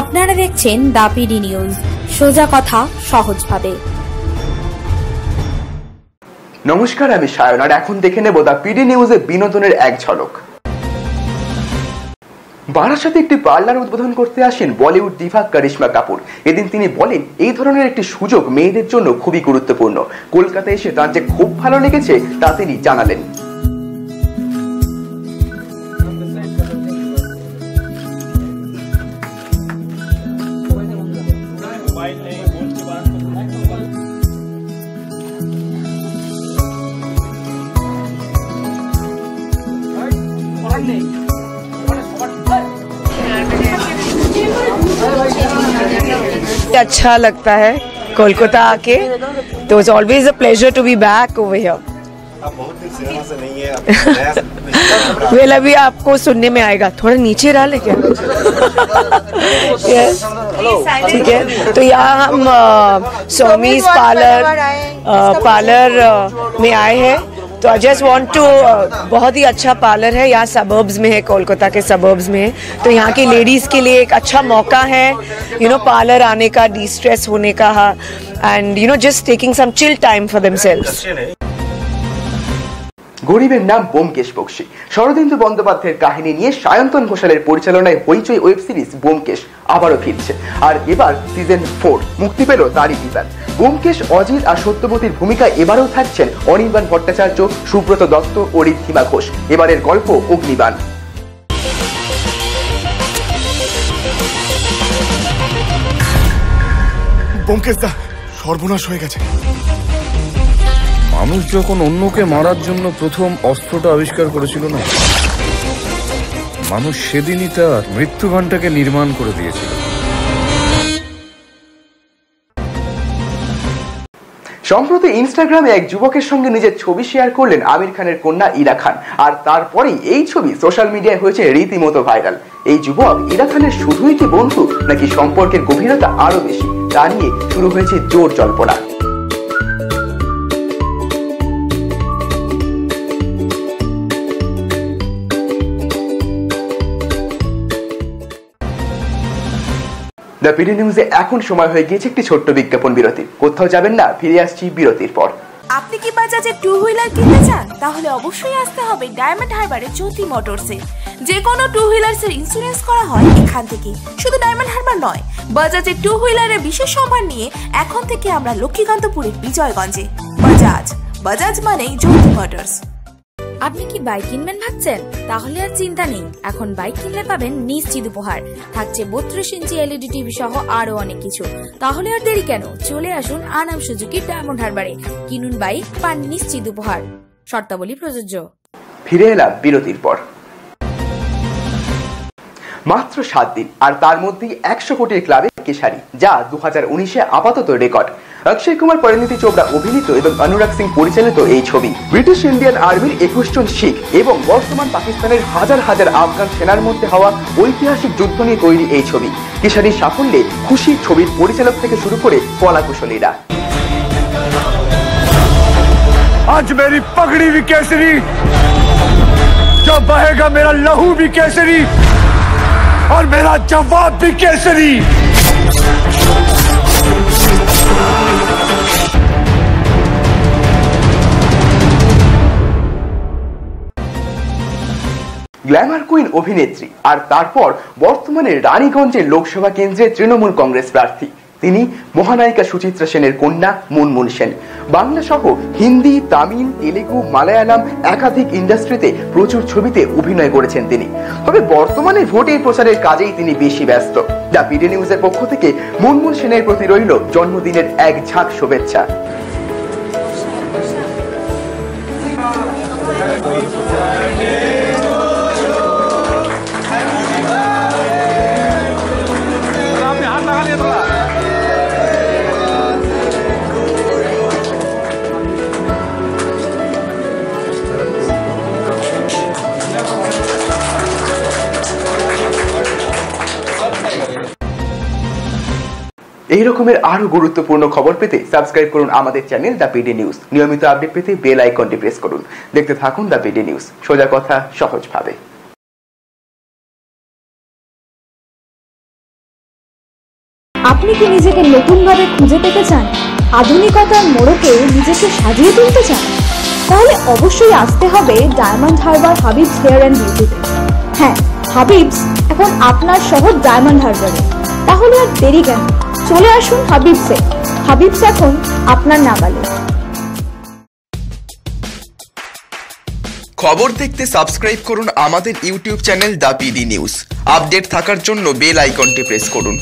আপনারা দেখছেন the PD news, সোজা কথা সহজভাবে। নমস্কার, আমি সায়ন, আর এখন দেখে নেব দ্য পিডি নিউজে বিনোদনের এক ঝলক। বারাসাতে একটি পার্লার উদ্বোধন করতে আসেন বলিউড দিভা করিশ্মা কাপুর। এদিন তিনি বলেন, এই ধরনের একটি সুযোগ মেয়েদের জন্য খুবই গুরুত্বপূর্ণ। কলকাতায় এসে তার যে খুব ভালো লেগেছে তা তিনি জানালেন। अच्छा लगता है कोलकाता आके, तो it's always a pleasure to be back over here. Well अभी आपको सुनने में आएगा, थोड़ा नीचे रहा ले क्या? ठीक है, तो यहाँ हम स्वामीज पार्लर में आए हैं। तो आई जस्ट वांट टू, बहुत ही अच्छा पार्लर है, यहाँ सबर्ब्स में है, कोलकाता के सबर्ब्स में है। तो यहाँ की लेडीज़ के लिए एक अच्छा मौका है, यू नो, पार्लर आने का, डी स्ट्रेस होने का, and you know, just taking some chill time for themselves. গরিবের নাম ব্যোমকেশ বক্সী। শরদিন্দু বন্দ্যোপাধ্যায়ের কাহিনী নিয়ে সায়ন্তন ঘোষালের পরিচালনায় হইচই ওয়েব সিরিজ ব্যোমকেশ আবারও ফিরছে, আর এবার সিজন 4 মুক্তি পেল তারই টিজার। ব্যোমকেশ, অজিত আর সত্যবতীর ভূমিকায় এবারেও থাকছেন অনির্বাণ ভট্টাচার্য, সুব্রত দত্ত ও ঋদ্ধিমা ঘোষ। এবারের গল্প অগ্নিবাণ। ব্যোমকেশ দা, সর্বনাশ হয়ে গেছে। মানুষ যখন অন্যকে মারার জন্য প্রথম অস্ত্রটা আবিষ্কার করেছিল না, মানুষ সেদিনই তার মৃত্যুঘণ্টাকে নির্মাণ করে দিয়েছিল। সম্প্রতি ইনস্টাগ্রামে এক যুবকের সঙ্গে নিজের ছবি শেয়ার করলেন আমির খানের কন্যা ইরা খান, আর তারপরেই এই ছবি সোশ্যাল মিডিয়ায় হয়েছে রীতিমতো ভাইরাল। এই যুবক ইরা খানের শুধুই কি বন্ধু, নাকি সম্পর্কের গভীরতা আরো বেশি, তা নিয়ে শুরু হয়েছে জোর জল্পনা। দ্য পিডি নিউজে এখন সময় হয়ে গিয়েছে একটি ছোট্ট বিজ্ঞাপন বিরতি। কোথাও যাবেন না, ফিরে আসছি বিরতির পর। আপনি কি বাজাজে টু হুইলার কিনতে চান? তাহলে অবশ্যই আসতে হবে ডায়মন্ড হারবারে জ্যোতি মোটরসে। যে কোনো টু হুইলার্সের ইন্স্যুরেন্স করা হয় এখান থেকে। শুধু ডায়মন্ড হারবার নয়, বাজাজে টু হুইলারের বিশেষ সম্মান নিয়ে এখন থেকে আমরা লক্ষ্মীকান্তপুরের বিজয়গঞ্জে। বাজাজ মানেই জ্যোতি মোটরস। আপনি কি বাইক কিনবেন ভাবছেন? তাহলে আর চিন্তা নেই, এখন বাইক কিনলে পাবেন নিশ্চিত উপহার। থাকছে 32 ইঞ্চি এলইডি টিভি সহ আরো অনেক কিছু। তাহলে আর দেরি কেন, চলে আসুন আনাম সুজুকি ডায়মন্ড হারবারে। কিনুন বাইক, পান নিশ্চিত উপহার। শর্তাবলী প্রযোজ্য। ফিরে এলাম বিরতির পর। মাত্র 7 দিন, আর তার মধ্যেই 100 কোটির ক্লাবে কেশারি, যা 2019-এ আপাতত রেকর্ড। অক্ষয় কুমার, পরিণীতি চোপড়া অভিনীত এবং অনুরাগ সিং পরিচালিত এই ছবি ব্রিটিশ ইন্ডিয়ান আর্মির 21 জন শিখ এবং বর্তমান পাকিস্তানের হাজার হাজার আফগান সেনার মধ্যে হওয়া ঐতিহাসিক যুদ্ধ নিয়ে তৈরি এই ছবি। কেশারির সাফল্যে খুশি ছবির পরিচালক থেকে শুরু করে কলাকুশলীরা। आज मेरी पगड़ी भी केसरी, जब बहेगा मेरा लहू भी केसरी और मेरा जवाब भी केसरी। গ্ল্যামার কুইন অভিনেত্রী, আর তারপর বর্তমানে রানীগঞ্জের লোকসভা কেন্দ্রের তৃণমূল কংগ্রেস প্রার্থী। তিনি মহানায়িকা সুচিত্রা সেনের কন্যা মুনমুন সেন। বাংলা সহ হিন্দি, তামিল, তেলেগু, মালায়ালাম একাধিক ইন্ডাস্ট্রিতে প্রচুর ছবিতে অভিনয় করেছেন তিনি। তবে বর্তমানে ভোটের প্রচারের কাজেই তিনি বেশি ব্যস্ত। দ্য পিডি নিউজের পক্ষ থেকে মুনমুন সেনের প্রতি রইল জন্মদিনের এক ঝাঁক শুভেচ্ছা। এই রকমের আরো গুরুত্বপূর্ণ খবর পেতে সাবস্ক্রাইব করুন আমাদের চ্যানেল দ্য পিডি নিউজ। নিয়মিত আপডেট পেতে বেল আইকনটি প্রেস করুন। দেখতে থাকুন দ্য পিডি নিউজ, সোজা কথা সহজভাবে। আপনি কি নিজেকে নতুনভাবে খুঁজে পেতে চান, আধুনিকতার মোড়কে নিজেকে সাজিয়ে তুলতে চান? তাহলে অবশ্যই আসতে হবে ডায়মন্ড হারবার হাবিবস হেয়ার অ্যান্ড বিউটিতে। হ্যাঁ, হাবিবস এখন আপনার শহর ডায়মন্ড হারবারে। তাহলে আর দেরি কেন, চলে আসুন হাবিবসে। হাবিবস এখন আপনার নাগালে। খবর দেখতে সাবস্ক্রাইব করুন আমাদের YouTube channel the PD news. Update থাকার জন্য বেল আইকনটি প্রেস করুন।